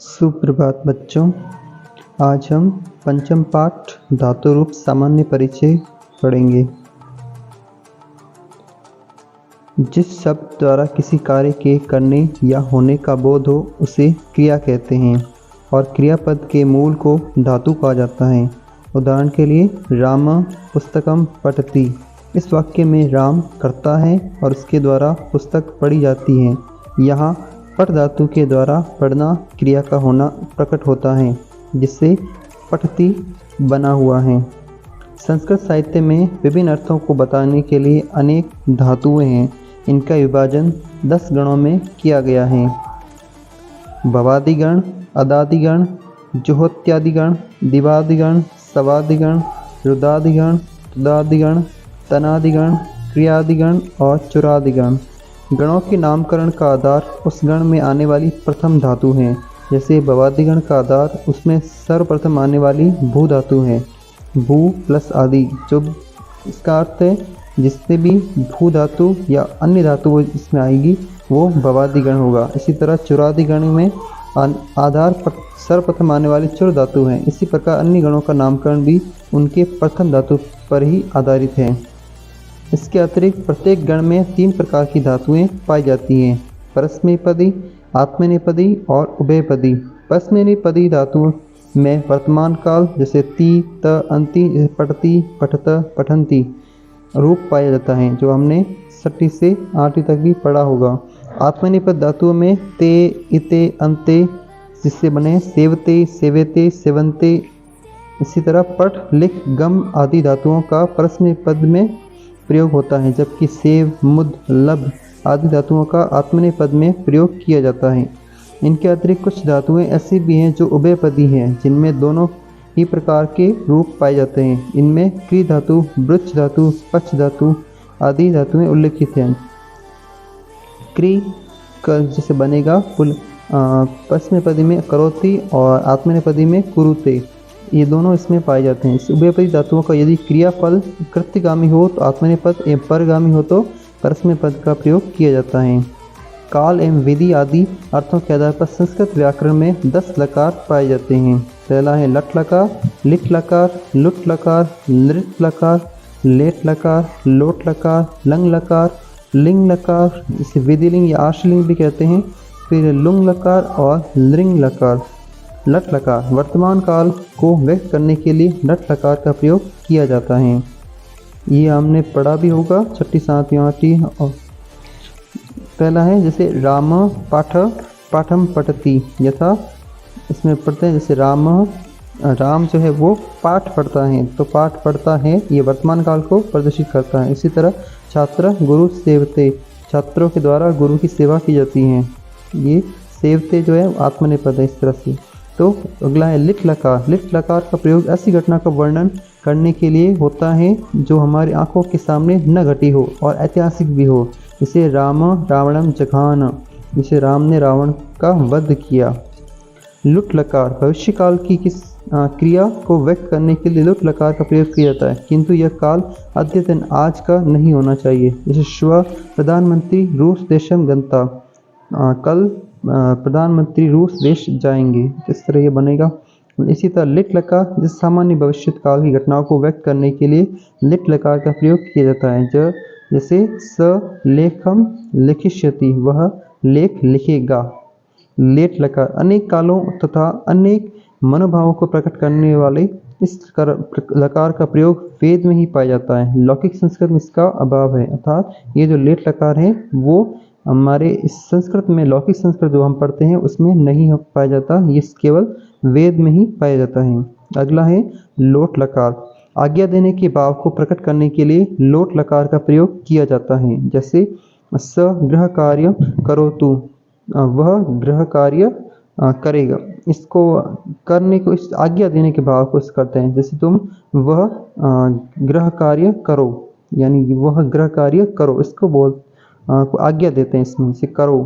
सुप्रभात बच्चों। आज हम पंचम पाठ धातु रूप सामान्य परिचय पढ़ेंगे। जिस शब्द द्वारा किसी कार्य के करने या होने का बोध हो उसे क्रिया कहते हैं और क्रियापद के मूल को धातु कहा जाता है। उदाहरण के लिए राम पुस्तकम पठति। इस वाक्य में राम करता है और उसके द्वारा पुस्तक पढ़ी जाती है। यहाँ पठ धातु के द्वारा पढ़ना क्रिया का होना प्रकट होता है, जिससे पठति बना हुआ है। संस्कृत साहित्य में विभिन्न अर्थों को बताने के लिए अनेक धातुएं हैं। इनका विभाजन 10 गणों में किया गया है। भवादिगण, अदादिगण, जुहोत्यादिगण, दिवादिगण, सवादिगण, रुदादिगण, तुदादिगण, तनादिगण, क्रियादिगण और चुरादिगण। गणों के नामकरण का आधार उस गण में आने वाली प्रथम धातु है। जैसे भवादिगण का आधार उसमें सर्वप्रथम आने वाली भू धातु है। भू प्लस आदि, जो इसका अर्थ है जिससे भी भू धातु या अन्य धातु इसमें आएगी वो भवादिगण होगा। इसी तरह चुरादिगण में आधार सर्वप्रथम आने वाली चुर धातु है। इसी प्रकार अन्य गणों का नामकरण भी उनके प्रथम धातु पर ही आधारित है। इसके अतिरिक्त प्रत्येक गण में 3 प्रकार की धातुएं पाई जाती हैं: परस्मैपदी, आत्मनेपदी और उभयपदी। परस्मैपदी धातुओं में वर्तमान काल जैसे ती, त, अंति, जैसे पठति, पठत, पठन्ति रूप पाया जाता है, जो हमने 6ठी से 8वीं तक भी पढ़ा होगा। आत्मनेपद धातुओं में ते, इते, अंते जिससे बने सेवते, सेवेते, सेवन्ते। इसी तरह पठ, लिख, गम आदि धातुओं का परस्मैपद में प्रयोग होता है, जबकि सेव, मुद, लब आदि धातुओं का आत्मनेपद में प्रयोग किया जाता है। इनके अतिरिक्त कुछ धातुएं ऐसी भी हैं जो उभयपदी हैं, जिनमें दोनों ही प्रकार के रूप पाए जाते हैं। इनमें क्री धातु, वृक्ष धातु, पक्ष धातु आदि धातुएं उल्लिखित हैं। क्री जैसे बनेगा परस्मैपदी में करोति और आत्मनेपदी में कुरुते, ये दोनों इसमें पाए जाते हैं। इस उभयपदी धातुओं का यदि क्रियाफल कृत्यगामी हो तो आत्मनेपद एवं परगामी हो तो परस्मैपद का प्रयोग किया जाता है। काल एवं विधि आदि अर्थों के आधार पर संस्कृत व्याकरण में 10 लकार पाए जाते हैं। पहला है लट लकार, लिट लकार, लुट लकार, लृट लकार, लेट लकार, लोट लकार, लंग लकार, लिंग लकार, इसे विधिलिंग या आश्रलिंग भी कहते हैं। फिर लुंग लकार और लृंग लकार। लट लकार वर्तमान काल को व्यक्त करने के लिए लट लकार का प्रयोग किया जाता है। ये हमने पढ़ा भी होगा 6ठी, 7वीं, 8वीं। और पहला है जैसे राम पाठ, पाठम पठति, यथा इसमें पढ़ते हैं जैसे राम जो है वो पाठ पढ़ता है, तो पाठ पढ़ता है ये वर्तमान काल को प्रदर्शित करता है। इसी तरह छात्र गुरु सेवते, छात्रों के द्वारा गुरु की सेवा की जाती है। ये सेवते जो है आत्मनेपद है इस तरह से। तो अगला है लिट लकार। लिट लकार का प्रयोग ऐसी घटना का वर्णन करने के लिए होता है जो हमारी आंखों के सामने न घटी हो और ऐतिहासिक भी हो। जैसे राम रावणम जघान, जिसे राम ने रावण का वध किया। लुट लकार भविष्य काल की किस क्रिया को व्यक्त करने के लिए लुट लकार का प्रयोग किया जाता है, किंतु यह काल अद्यतन आज का नहीं होना चाहिए। जैसे श्व प्रधानमंत्री रूस देशम गंता, कल प्रधानमंत्री रूस देश जाएंगे, इस तरह ये बनेगा। इसी तरह लिट लकार जिस सामान्य भविष्य काल की घटनाओं को व्यक्त करने के लिए लिट लकार का प्रयोग किया जाता है। जैसे स लेखम लिखिष्यति, वह लेख लिखेगा। लेट लकार अनेक कालों तथा अनेक मनोभावों को प्रकट करने वाले इस लकार का प्रयोग वेद में ही पाया जाता है। लौकिक संस्कृत में इसका अभाव है, अर्थात ये जो लेट लकार है वो हमारे इस संस्कृत में, लौकिक संस्कृत जो हम पढ़ते हैं उसमें नहीं पाया जाता, ये केवल वेद में ही पाया जाता है। अगला है लोट लकार। आज्ञा देने के भाव को प्रकट करने के लिए लोट लकार का प्रयोग किया जाता है। जैसे स गृह कार्य करोतु, वह गृह कार्य करेगा। इसको करने को, इस आज्ञा देने के भाव को करते हैं। जैसे तुम वह गृह कार्य करो, यानी वह गृह कार्य करो, इसको को आज्ञा देते हैं इसमें से करो।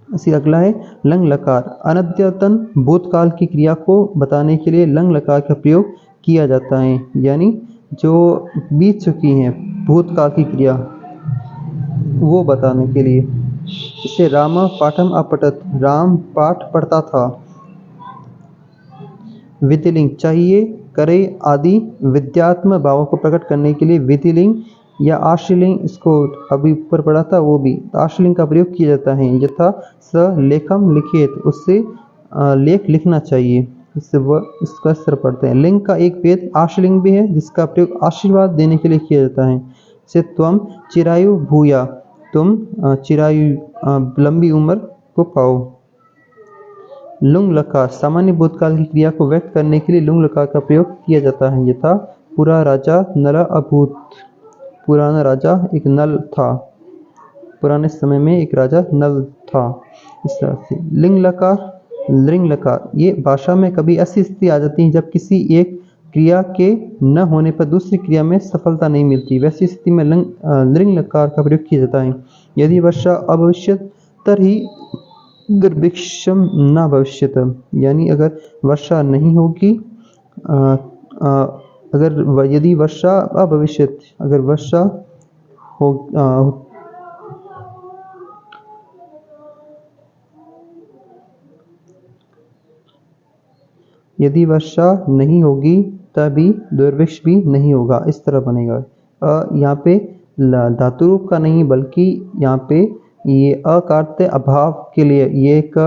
इसी अगला है लंग लकार। अनद्यतन भूतकाल की क्रिया को बताने के लिए लंग लकार का प्रयोग किया जाता है, यानी जो बीत चुकी हैं भूतकाल की क्रिया वो बताने के लिए। जैसे राम पाठम अपठत, राम पाठ पढ़ता था। विधिलिंग चाहिए, करे आदि विद्यात्मक भावों को प्रकट करने के लिए विधिलिंग या आश्रयलिंग, इसको अभी ऊपर पढ़ा था वो भी आश्रयलिंग का प्रयोग किया जाता है। यथा स लेखम लिखित, उससे लेख लिखना चाहिए, इससे वह इसका स्तर पढ़ते हैं। लिंग का एक भेद आश्रयलिंग भी है जिसका प्रयोग आशीर्वाद देने के लिए किया जाता है। जैसे त्वम चिरायु भूया, तुम चिरायु लंबी उम्र को पाओ। लुंग लकार सामान्य भूतकाल की क्रिया को व्यक्त करने के लिए लुंग लकार का प्रयोग किया जाता है। यथा पुरा राजा नल अभूत, पुराना राजा एक नल था, पुराने समय में एक राजा नल था। इस तरह से लिंग लकार लिंग लकार, ये भाषा में कभी ऐसी स्थिति आ जाती है जब किसी एक क्रिया के न होने पर दूसरी क्रिया में सफलता नहीं मिलती, वैसी स्थिति में लिंग लकार का प्रयोग किया जाता है। यदि वर्षा अभविष्यत तर्हि दुर्भिक्षम न भविष्यत, यानी अगर वर्षा नहीं होगी, अगर यदि वर्षा अभविष्यत, अगर वर्षा हो यदि वर्षा नहीं होगी तभी दुर्भिक्ष भी नहीं होगा, इस तरह बनेगा। यहाँ पे धातु रूप का नहीं बल्कि यहाँ पे ये अकार्त्य अभाव के लिए ये एक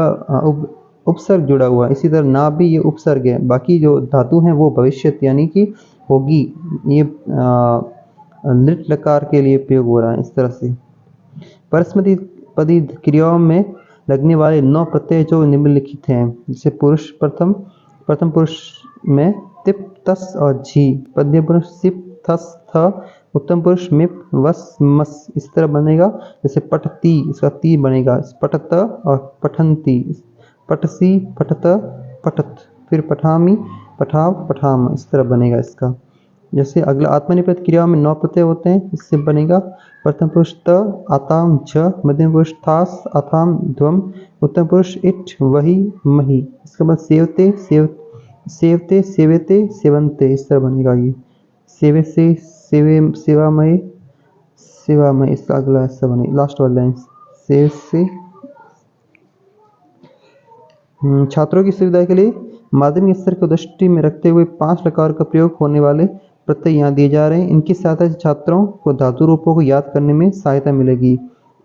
उपसर्ग जुड़ा हुआ है। इसी तरह ना भी ये उपसर्ग है, बाकी जो धातु हैं वो भविष्यत यानी कि होगी, ये नृत लकार के लिए प्रयोग हो रहा है। इस तरह से परस्मैपदी क्रियाओं में लगने वाले 9 प्रत्यय जो निम्नलिखित हैं, जैसे पुरुष प्रथम पुरुष में तिप तस और झी, मध्यम पुरुष सिप थस थ, उत्तम पुरुष मिप वस मस, इस तरह बनेगा। जैसे पठती, इसका ती बनेगा, पठत और पठंती, पठसी पठत पठत, फिर पठामी पठाव पठाम, इस तरह बनेगा इसका। जैसे अगला आत्मनिपद क्रिया में 9 प्रत्यय होते हैं, इससे बनेगा प्रथम पुरुष त आताम झ, मध्यम पुरुष थास आताम ध्वम, उत्तम पुरुष इट वही मही। इसके बाद सेवते सेवते सेवेते सेवंते, इस तरह बनेगा ये। सेवे से सेवे सेवामय सेवामय, इसका अगला ऐसा बनेगा लास्ट वाला लाइन सेव से। छात्रों की सुविधा के लिए माध्यमिक स्तर को दृष्टि में रखते हुए 5 लकार का प्रयोग होने वाले प्रत्यय यहाँ दिए जा रहे हैं। इनकी सहायता से छात्रों को धातु रूपों को याद करने में सहायता मिलेगी।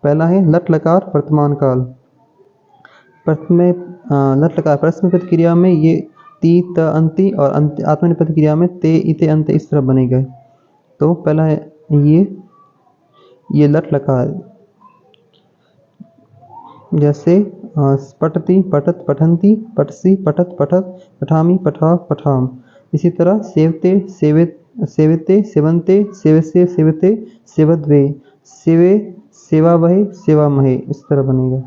पहला है लट लकार वर्तमान काल। लट लकार प्रश्नपद क्रिया में ये ती त अंति और आत्मनिपद क्रिया में ते इते अंत, इस तरह बनेगा। तो पहला है ये लट लकार, जैसे पठती पठत पठंती, पठसी पठत पठत, पठामी पठा पठाम। इसी तरह सेवते सेवते सेवंते, सेवसे सेवते सेवद्वे, सेवे सेवा वहे सेवा महे, इस तरह बनेगा।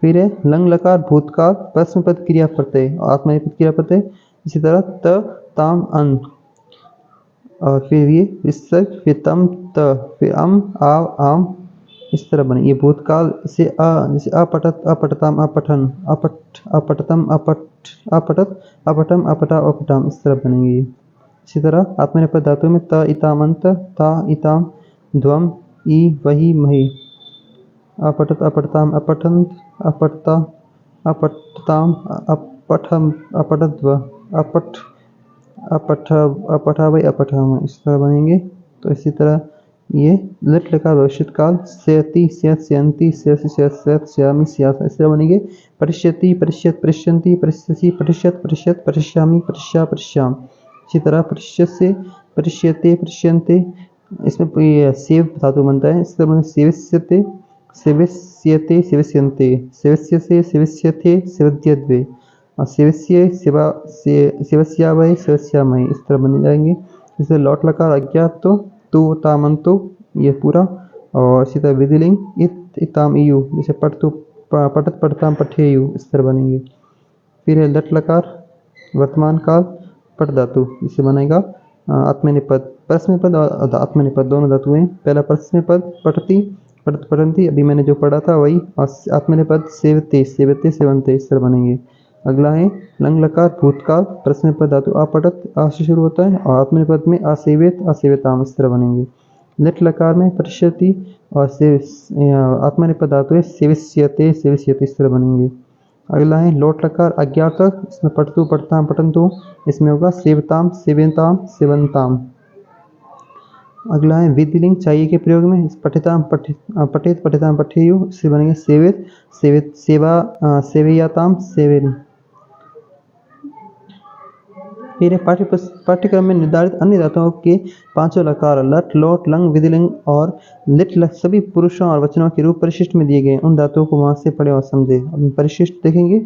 फिर है लंग लकार भूतकाल प्रश्नपद क्रिया प्रत्यय और आत्मनेपद क्रिया प्रत्यय। इसी तरह त ताम अन, और फिर ये विसर्ग, फिर तम त, फिर आव आम, इस तरह बने। ये भूतकाल से जैसे अपठत अपठताम अपठन, अपठ अपठतम अपठ अपठत अपठम अपठा अपठाम, इस तरह बनेंगे। इसी तरह आत्मनेपद धातु में त इताम अंत, ता इताम ध्वम, ई वही मही, अपठत अपठताम अपठंत अपठता अपठताम अपठम अपठद्व अपठ अपठ अपठावय अपठाम, इस तरह बनेंगे। तो इसी तरह ये लट लकार भविष्यत काल सेयति सेयत सेयंती सेयसि सेयत सेयत सेयामि सेयास, इस तरह बनेंगे। परिष्यति परिष्यत परिष्यन्ति परिष्यसि परिष्यत परिष्यत परिष्यामि परिष्या परिष्याम। इसी तरह परिष्यस्य परिष्यते परिष्यन्ते, इसमें सेव धातु बनता है, इस तरह सेवस्यते सेवस्यते सेवस्यन्ते, सेवस्यसे सेवस्यथे सेवद्यद्वे, और सेवस्य सेवा सेवस्यावय सेवस्यामय, इस तरह बने जाएंगे। जैसे लौट लकार अज्ञात तो तु तामंतो, ये पूरा। और इसी तरह विधिलिंग इत इताम इयु, जैसे पठतु पठत पठताम पठेयु, इस तरह बनेंगे। फिर है लट लकार वर्तमान काल पठ धातु, इसे बनेगा आत्मनेपद। प्रश्नपद और आत्मनेपद दोनों धातु हैं। पहला प्रश्नपद पठती पठत पठंती, अभी मैंने जो पढ़ा था वही, और आत्मनेपद सेवते सेवते सेवंते, इस तरह बनेंगे। अगला है लंग लकार भूतकाल प्रश्नपद धातु अपठत आ से शुरू होता है और आत्मनेपद में असेवित असेविताम, इस तरह बनेंगे। लिट लकार में पठिष्यति और आत्मनेपद धातु है सेविष्यते सेविष्यति, इस तरह बनेंगे। अगला है लोट लकार अज्ञातक, इसमें पठतु पठताम पठन्तु, इसमें होगा सेवताम सेवंताम सेवंताम। अगला है विधिलिंग चाहिए के प्रयोग में पठिताम पठित पठिताम पठेयु, इससे बनेंगे सेवित सेवित सेवा सेवयाताम सेवेन। फिर पाठ्यक्रम में निर्धारित अन्य धातुओं के पांचों लकार लट लोट लंग विधिलिंग और लिट सभी पुरुषों और वचनों के रूप परिशिष्ट में दिए गए। उन धातुओं को वहां से पढ़े और समझे। अब परिशिष्ट देखेंगे।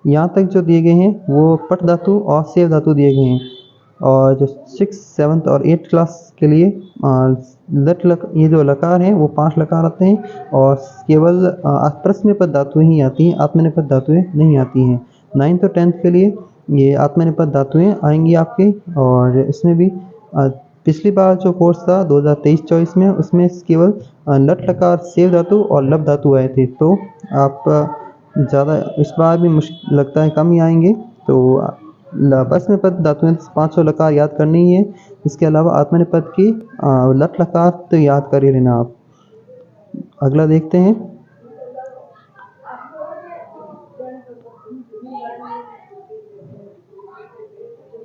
यहाँ तक जो दिए गए हैं वो पट धातु और सेव धातु दिए गए हैं, और जो 6, 7 और 8 क्लास के लिए ये जो लकार हैं वो 5 लकार आते हैं, और केवल प्रश्नपद धातुएं ही आती हैं, आत्मनेपद धातुएं नहीं आती हैं। 9th और 10th के लिए ये आत्मनेपद धातुएं आएंगी आपके। और इसमें भी पिछली बार जो कोर्स था 2023-24 में, उसमें केवल लट लकार सेव धातु और लब धातु आए थे, तो आप ज़्यादा इस बार भी मुश्किल लगता है कम ही आएंगे। तो प्रश्नपद धातुएं 500 लकार याद करनी ही है। इसके अलावा आत्मनेपद की लट लकार तो याद कर ही लेना आप। अगला देखते हैं।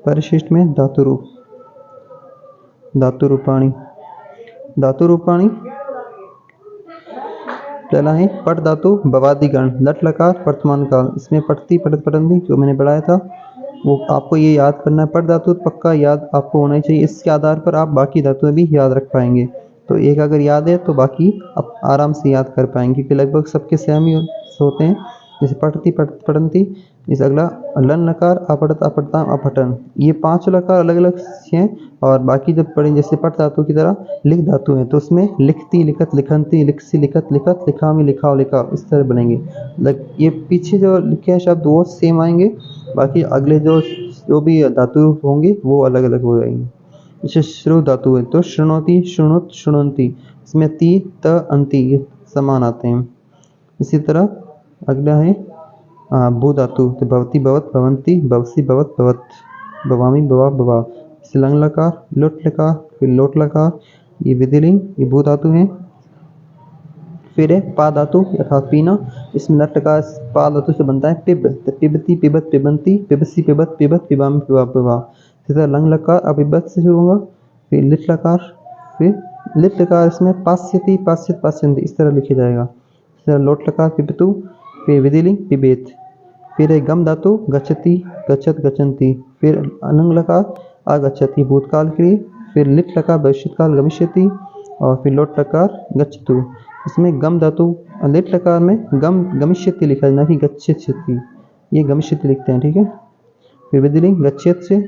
परिशिष्ट में धातु रूप धातु रूपाणी पहला है पट धातु भवादिगण लट लकार वर्तमान काल, इसमें पठती पठत पठंती जो मैंने बढ़ाया था वो आपको ये याद करना है। पट धातु पक्का याद आपको होना चाहिए, इसके आधार पर आप बाकी धातुएं भी याद रख पाएंगे। तो एक अगर याद है तो बाकी आप आराम से याद कर पाएंगे, क्योंकि लगभग सबके सेम ही होते हैं। जैसे पठती पठत पठंती, इस अगला लन लकार अपठत अपठताम अपठन, ये 5 लकार अलग अलग हैं। और बाकी जब पढ़े जैसे पट धातु की तरह लिख धातु है, तो उसमें लिखती लिखत लिखंती लिखसी लिखत लिखत लिखामी लिखाओ लिखाओ, इस तरह बनेंगे। ये पीछे जो लिखे हैं शब्द वो सेम आएंगे, बाकी अगले जो भी धातु होंगे वो अलग अलग हो जाएंगे। जैसे श्रु धातु है तो शृणोति शृणुत शृणवंती, इसमें ती त अंति ये समान आते हैं। इसी तरह अगला है भू धातु, तो भवती भवत भवंती भवसी भवत भवत भवामी भवा भवा। लंग लकार लोट लकार फिर लोट लकार, ये विधिलिंग ये भू धातु है। फिर है पा धातु अर्थात पीना, इसमें लट लकार पा धातु से बनता है पिब, तो पिबती पिबत पिबंती पिबसी पिबत पिबत पिबामी पिबा पिबा। इसी तरह लंग लकार अपिबत से शुरू होगा, फिर लिट लकार, फिर लिट लकार इसमें पास्यति पास्यत पास्यंती, इस तरह लिखा जाएगा। इस तरह लोट लकार पिबतु, फिर विधिलिंग पिबेत। फिर है गम धातु गच्छति गच्छत गच्छन्ति, फिर अलंग लकार अगच्छति भूतकाल के लिए, फिर लिट लकार भविष्यकाल गमिष्यति, और फिर लोट लकार गच्छतु। इसमें गम धातु लिट लकार में गम गमिष्यति लिखा है, ना कि गच्छति, ये गमिष्यति लिखते हैं, ठीक है। फिर विधिलिंग गच्छेत से,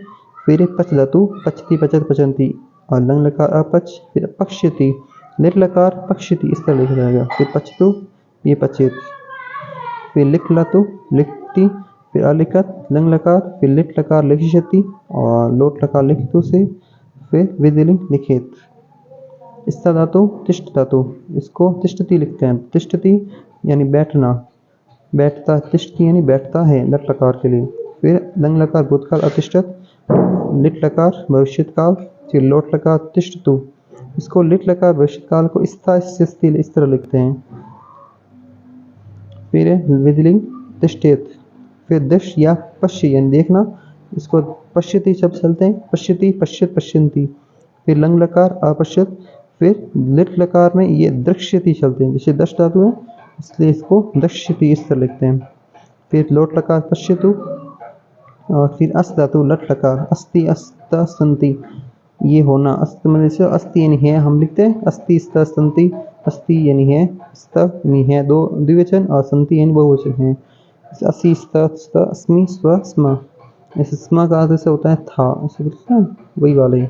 फिर पच धातु पचति पचत पचंती, और लंग लकार अपच, फिर पक्ष्यति लिट लकार पक्ष्यति, इस तरह लिखा जाएगा। फिर पचतु ये पचेत, फिर लिख लतु लिखती, फिर अलिखत लंग लकार, फिर लिट लकार लिखिष्यति, और लोट लकार लिखितु से, फिर विधिलिंग लिखित। स्था धातु तिष्ठ धातु, इसको तिष्ठति लिखते हैं। तिष्ठति यानी बैठना, बैठता, तिष्ठति यानी बैठता है लट लकार के लिए। फिर लंग लकार भूतकाल अतिष्ठत, लिट लकार भविष्यकाल, फिर लोट लकार तिष्ठतु, इसको लिट लकार भविष्यकाल को स्था स्थिति इस तरह लिखते हैं। फिर विधिलिंग तिष्ठेत, फिर दश या पश्य यानी देखना, इसको पश्यति शब्द चलते हैं, पश्यति पश्यत पश्यन्ति। फिर लंग लकार अपश्यत, फिर लिट लकार में ये दृश्यति चलते हैं, जैसे दश धातु है इसलिए इसको दृश्यति इस तरह लिखते हैं। फिर लोट लकार पश्यतु, और फिर अस्त धातु लट लकार अस्ति अस्त संति, ये होना, अस्त में से अस्ति यानी है हम लिखते हैं, अस्ति स्त संति, अस्ति यानी है, स्त यानी है दो द्विवचन, और संति यानी बहुवचन है। अस्ति स्त स्त अस्मि स्व स्म, ऐसे स्म का अर्थ से होता है था, ऐसे बोलते हैं वही वाले।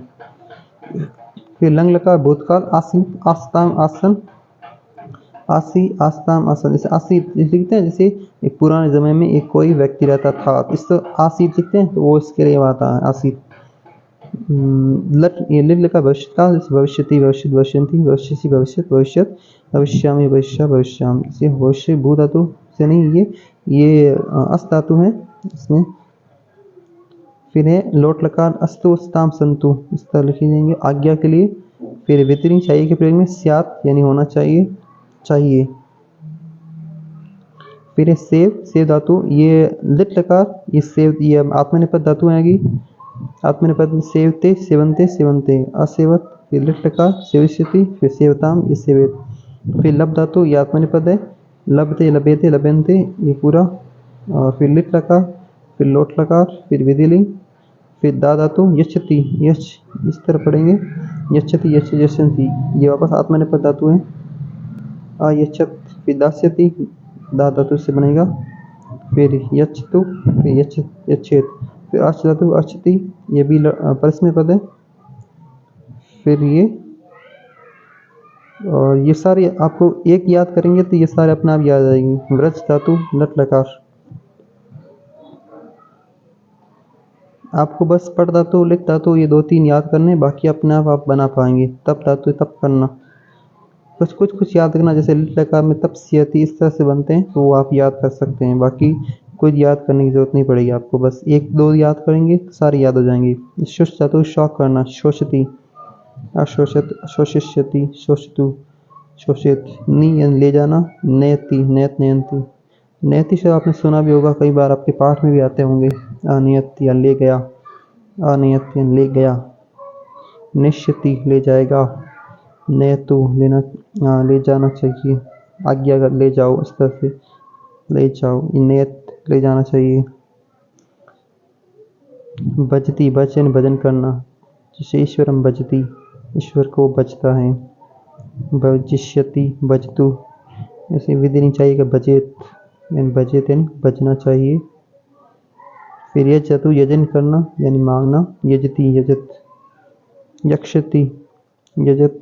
फिर लंग लकार भूतकाल आसी आस्ताम आसन, आसी आस्ताम आसन, जैसे आसी लिखते हैं जैसे एक पुराने समय में एक कोई व्यक्ति रहता था, तो इस आसी लिखते हैं तो वो इसके लिए आता है आसी। लट ये लिट लकार भविष्यकाल, जैसे भविष्यति भविष्यत भविष्यन्ति भविष्यसि भविष्यत भविष्यत भविष्यामि भविष्य भविष्याम, इसे भविष्य भू धातु से नहीं, ये अस्त धातु है इसमें। फिर है लोट लकार अस्तु अस्ताम संतु, इस तरह लिखे जाएंगे आज्ञा के लिए। फिर वितरिंग चाहिए के प्रयोग में स्यात यानी होना चाहिए, चाहिए। फिर सेव, सेव धातु, ये लिट लकार, ये सेव, ये आत्मनेपद धातु आएगी। आत्मनेपद में सेवते, सेवन्ते, सेवन्ते, असेवत, फिर लिट लकार सेविष्यति, फिर सेवताम, ये सेवेत। फिर लब धातु, ये आत्मनेपद है। लभते, लभेते, लभेन्ते, ये पूरा। और फिर लिट लकार, फिर लोट लकार, फिर विधिलिंग, फिर दा धातु यच्छति, यश, इस तरह पढ़ेंगे, यच्छति, यश, यशन्ति, ये वापस आत्मनेपद धातु है। यच्छत, फिर दास्यति, दा धातु से बनेगा। फिर यच्छतु, फिर यच्छेत, फिर अच धातु अच्छति, ये भी परस्मै पद है। फिर ये, और ये सारे आपको एक याद करेंगे तो ये सारे अपने आप याद आ जाएंगे। व्रज धातु, लट लकार, आपको बस पढ़ धातु, लिख धातु, ये 2-3 याद करने, बाकी अपने आप बना पाएंगे। तप धातु, तप करना, बस कुछ याद रखना, जैसे लिट लकार में तपस्यति इस तरह से बनते हैं, तो वो आप याद कर सकते हैं। बाकी कुछ याद करने की जरूरत नहीं पड़ेगी आपको, बस 1-2 याद करेंगे तो सारे याद हो जाएंगे। शुष्ट धातु, शौक करना, शोषति, अशोषित, शोषिष्यति, शोषितु, शोषित। नी यानी ले जाना, नयति, नयत, नयन्ति। नयति शब्द आपने सुना भी होगा, कई बार आपके पाठ में भी आते होंगे। अनियत या ले गया, अनियत यानी ले गया। निश्यति, ले जाएगा। नयतु, लेना, ले जाना चाहिए, आज्ञा कर, ले जाओ, इस तरह से ले जाओ। नयत, ले जाना चाहिए। भजति, भज यानी भजन करना, जैसे ईश्वरम भजति, ईश्वर को भजता है। भजिष्यति, भजतु, ऐसे विधि नहीं चाहिए कि भजेत यानी भजेत यानी भजना चाहिए। फिर यजतु, यजन करना यानी मांगना, यजति, यजत। यक्षति, यजत।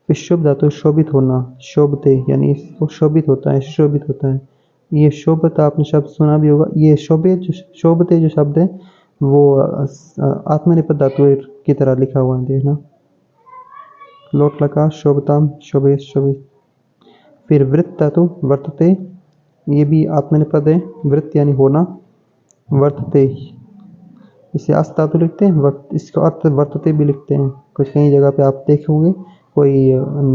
फिर शुभ धातु, शोभित होना, शोभते यानी इसको शोभित होता है, शोभित होता है। ये शोभत आपने शब्द सुना भी होगा। ये शोभते जो शब्द है वो आत्मनेपद धातु की तरह लिखा हुआ है, देखना। लोट लकार, शोभताम, शोभे, शोभे। फिर वृत्त धातु, वर्तते, ये भी आत्मनेपद है। वृत्त यानी होना, वर्तते, इसे अस्त धातु लिखते हैं, इसका अर्थ वर्तते भी लिखते हैं। कुछ कई जगह पे आप देखोगे कोई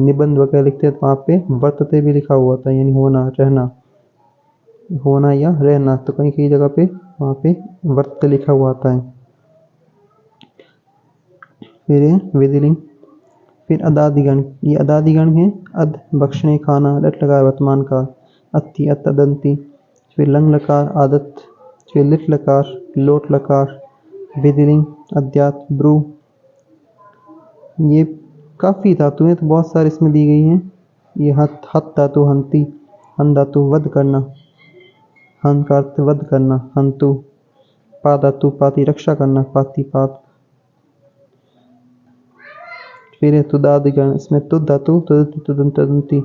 निबंध वगैरह लिखते हैं तो वहाँ पे वर्तते भी लिखा हुआ था, यानी होना, रहना, होना या रहना। तो कई जगह पे वहाँ पे वर्त लिखा हुआ आता है। फिर विधिलिंग। फिर अदादिगण, ये अदादिगण है। अद, बख्शने, खाना, लट लकार वर्तमान का, अति, अतदंती। फिर लंग लकार, आदत। फिर लिट लकार, लोट लकार, विधिलिंग, अध्यात, ब्रू। ये काफ़ी धातु हैं, तो बहुत सारे इसमें दी गई हैं। ये हत धातु, हंती, हन धातु, वध करना, हन का अर्थ वध करना, हंतु। पा धातु, पाति, रक्षा करना, पाति, पात। फिर तुदादिगण, इसमें तुद धातु, तुदति, तुदंती।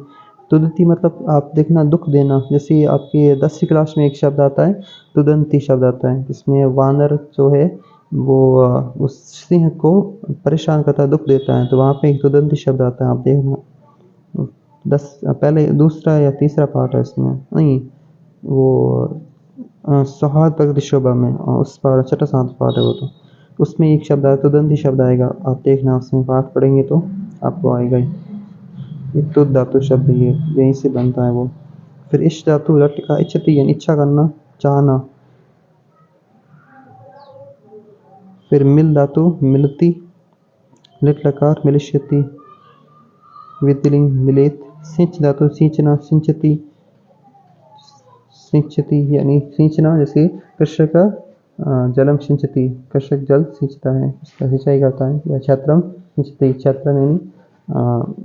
तुदति मतलब आप देखना दुख देना, जैसे आपके 10वीं क्लास में एक शब्द आता है तुदंती शब्द आता है, जिसमें वानर जो है वो उस सिंह को परेशान करता है, दुख देता है, तो वहाँ पे एक तुदंती शब्द आता है, आप देखना। 10 पहले दूसरा या तीसरा पार्ट है इसमें, नहीं वो सौहार्द प्रगति शोभा में, उस पार्ट छठा 7 पार्ट है वो, तो उसमें एक शब्द आया, तुदंती शब्द आएगा, आप देखना उसमें पाठ पढ़ेंगे तो आपको आएगा ही। ये तुद धातु शब्द ये यहीं से बनता है वो। फिर इष्ट धातु, लट का, इच्छति यानी इच्छा करना, चाहना। फिर मिल धातु, मिलती, लिट लकार, मिलिष्यति, विधिलिंग, मिलेत। सिंच धातु, सींचना, सिंचती, सिंचती यानी सींचना, जैसे कृषक जलम सिंचती, कृषक जल सींचता है, इसका सिंचाई करता है। या छात्रम सिंचती, छात्रम यानी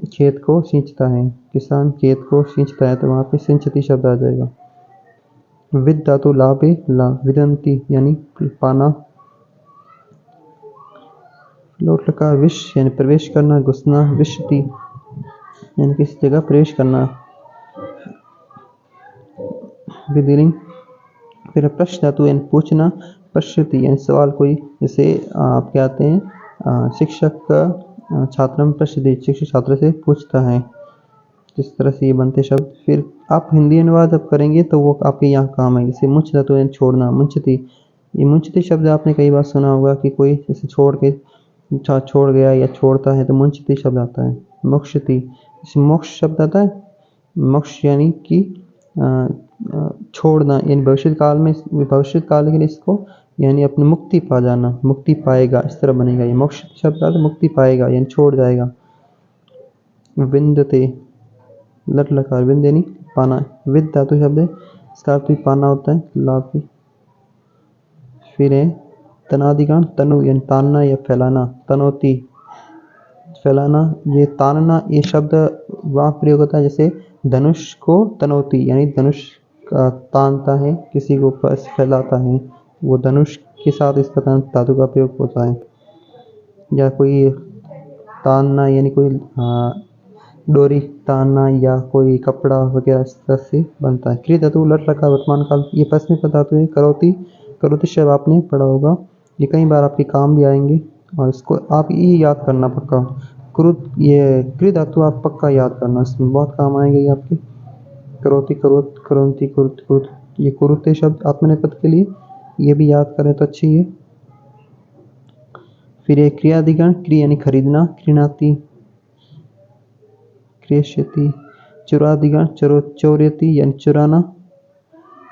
खेत को सींचता है, किसान खेत को सींचता है, तो वहाँ पे सिंचती शब्द आ जाएगा। विद धातु, लाभे, ला, विदंती यानी पाना। लोट लकार, विश यानी प्रवेश करना, घुसना, विशति यानी किसी जगह प्रवेश करना। विधिलिंग। फिर प्रश्न धातु यानी पूछना, प्रश्यति यानी सवाल कोई, जैसे आप क्या आते हैं शिक्षक छात्रम प्रश्यति, शिक्षक छात्र से पूछता है, जिस तरह से ये बनते शब्द। फिर आप हिंदी अनुवाद अब करेंगे तो वो आपके यहाँ काम है, जैसे मुंच धातु यानी छोड़ना, मुंचती। ये मुंचती शब्द आपने कई बार सुना होगा कि कोई जैसे छोड़ के छोड़ गया या छोड़ता है तो मुंशति शब्द आता है। मोक्षति, इसमें मोक्ष शब्द आता है। मोक्ष यानी कि छोड़ना, यानी भविष्य काल में, भविष्य काल के लिए इसको यानी अपनी मुक्ति पा जाना, मुक्ति पाएगा, इस तरह बनेगा। ये मोक्ष शब्द आता है मुक्ति पाएगा यानी छोड़ जाएगा। विंदते, लट लकार, विंद यानी पाना, विद धातु शब्द है, इसका अर्थ भी पाना होता है, लाभ भी। फिर है तनादिगण, तनु यानी तानना या फैलाना, तनोति फैलाना, ये तानना, ये शब्द वहाँ प्रयोग होता है जैसे धनुष को तनोति यानी धनुष तानता है, किसी को फैलाता है, वो धनुष के साथ इसका धातु का प्रयोग होता है। या कोई तानना यानी कोई डोरी तानना या कोई कपड़ा वगैरह इस तरह से बनता है। क्रिया धातु लट लकार वर्तमान काल, ये प्रश्न का धातु है। करोति, करोति शब्द आपने पढ़ा होगा, ये कई बार आपके काम भी आएंगे और इसको आप ये याद करना पक्का। क्रुत, ये क्रिया धातु आप पक्का याद करना, इसमें बहुत काम आएंगे ये आपके। करोति, करोत, करोति, कुरुत, कुरुत, ये कुरुते शब्द आत्मनेपद के लिए, ये भी याद करें तो अच्छी है। फिर एक क्रियादिगण, क्रिया यानी खरीदना, क्रीणाति, क्रेष्यति। चुरादिगण, चौर्यति यानी चुराना,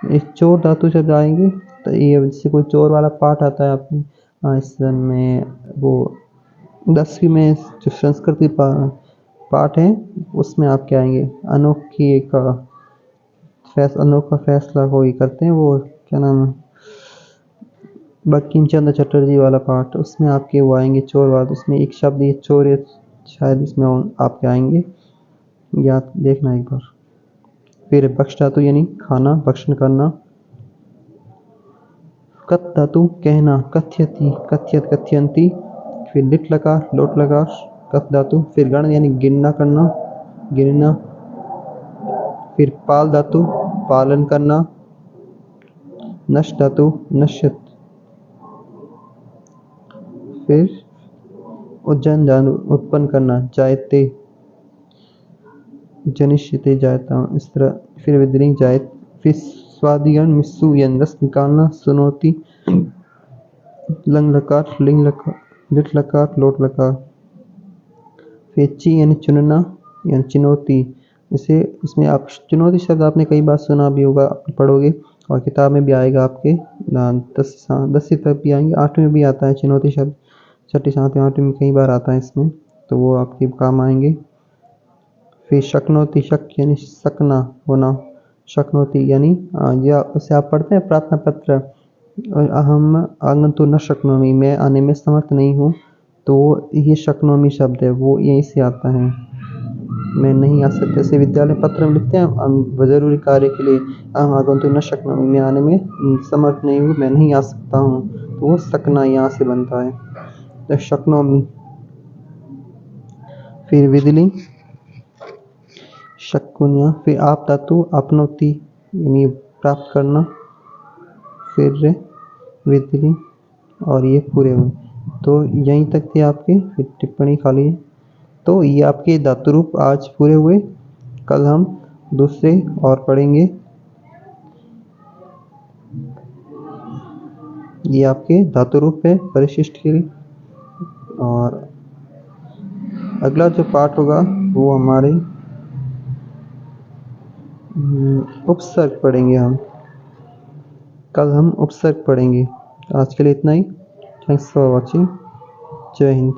एक चोर धातु शब्द आएंगे तो ये जैसे कोई चोर वाला पाठ आता है अपने इसमें, वो 10वीं में जो संस्कृति पाठ है उसमें आपके आएंगे। अनोखी एक अनोखा फैसला कोई करते हैं, वो क्या नाम है, बंकिम चंद्र चटर्जी वाला पाठ, उसमें आपके वो आएंगे चोरवाद, उसमें एक शब्द ये चोर है, शायद इसमें आपके आएंगे, याद देखना एक बार। फिर बक्ष धातु यानी खाना, भक्षण करना। कत धातु कहना, कथ्यति, कथ्यत, कथ्यंती। फिर लिट लकार, लोट लकार, कत धातु। फिर गण यानी गिनना करना, गिनना। फिर पाल धातु, पालन करना। नश धातु, नश्यत। फिर उज्जैन धातु, उत्पन्न करना, जायते, जनिष्यते, जायता, इस तरह। फिर विद्रिंग, जायत। फिर स्वादिगण, मिस्सु यानी रस निकालना, सुनोती, लंग लकार, लिंग लकार, लिट लकार, लोट लकार। फिर ची यानी चुनना यानी चुनौती, जैसे इसमें आप चुनौती शब्द आपने कई बार सुना भी होगा, पढ़ोगे और किताब में भी आएगा आपके, 10वीं तक भी आएंगे, 8वीं में भी आता है चुनौती शब्द, 6ठी 7वीं 8वीं में कई बार आता है इसमें, तो वो आपके काम आएंगे। फिर शक्नोती, शक यानी सकना होना, शक्नोती यानी या उसे आप पढ़ते हैं प्रार्थना पत्र, अहम आगंतु न शक्नोमी, मैं आने में समर्थ नहीं हूँ, तो ये शक्नोमी शब्द है, वो यहीं से आता है, मैं नहीं आ सकता। जैसे विद्यालय पत्र में लिखते हैं जरूरी कार्य के लिए, अहम आगंतु न शक्नोमी, मैं आने में समर्थ नहीं हूँ, मैं नहीं आ सकता हूँ, तो वो सकना यहाँ से बनता है, तो शक्नोमी। फिर विदली, शक्कुनिया। फिर आप धातु, अपनोती यानी प्राप्त करना। फिर विदली, और ये पूरे हुए, तो यहीं तक थे आपके। फिर टिप्पणी खाली है, तो ये आपके धातु रूप आज पूरे हुए। कल हम दूसरे और पढ़ेंगे। ये आपके धातु रूप है परिशिष्ट के लिए, और अगला जो पाठ होगा वो हमारे उपसर्ग पढ़ेंगे हम, कल हम उपसर्ग पढ़ेंगे। आज के लिए इतना ही। Thanks for watching. जय हिंद।